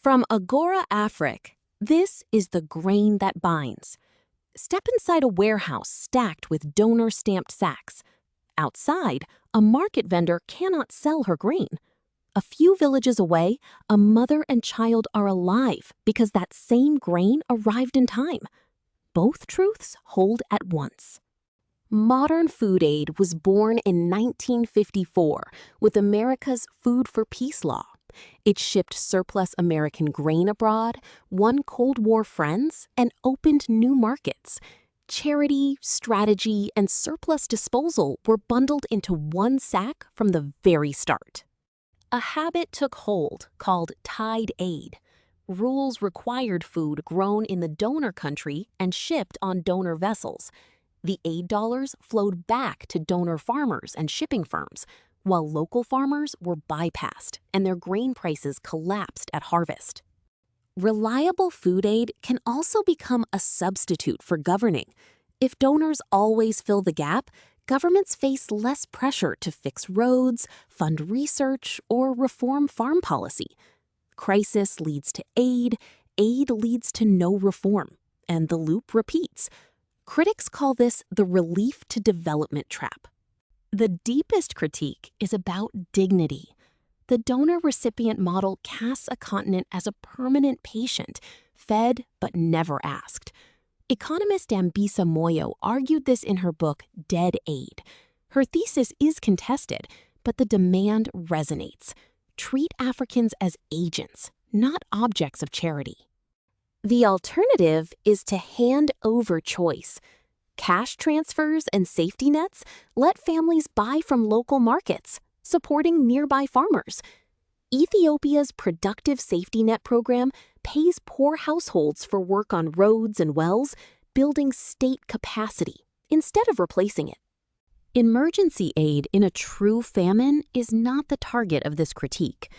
From Agora Afrique, this is the grain that binds. Step inside a warehouse stacked with donor-stamped sacks. Outside, a market vendor cannot sell her grain. A few villages away, a mother and child are alive because that same grain arrived in time. Both truths hold at once. Modern food aid was born in 1954 with America's Food for Peace law. It shipped surplus American grain abroad, won Cold War friends, and opened new markets. Charity, strategy, and surplus disposal were bundled into one sack from the very start. A habit took hold called tide aid. Rules required food grown in the donor country and shipped on donor vessels. The aid dollars flowed back to donor farmers and shipping firms, while local farmers were bypassed and their grain prices collapsed at harvest. Reliable food aid can also become a substitute for governing. If donors always fill the gap, governments face less pressure to fix roads, fund research, or reform farm policy. Crisis leads to aid leads to no reform, and the loop repeats. Critics call this the relief to development trap. The deepest critique is about dignity. The donor-recipient model casts a continent as a permanent patient, fed but never asked. Economist Dambisa Moyo argued this in her book, Dead Aid. Her thesis is contested, but the demand resonates. Treat Africans as agents, not objects of charity. The alternative is to hand over choice. Cash transfers and safety nets let families buy from local markets, supporting nearby farmers. Ethiopia's Productive Safety Net program pays poor households for work on roads and wells, building state capacity instead of replacing it. Emergency aid in a true famine is not the target of this critique.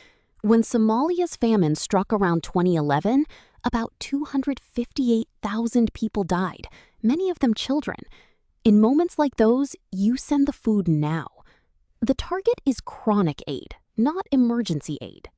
When Somalia's famine struck around 2011, about 258,000 people died, many of them children. In moments like those, you send the food now. The target is chronic aid, not emergency aid.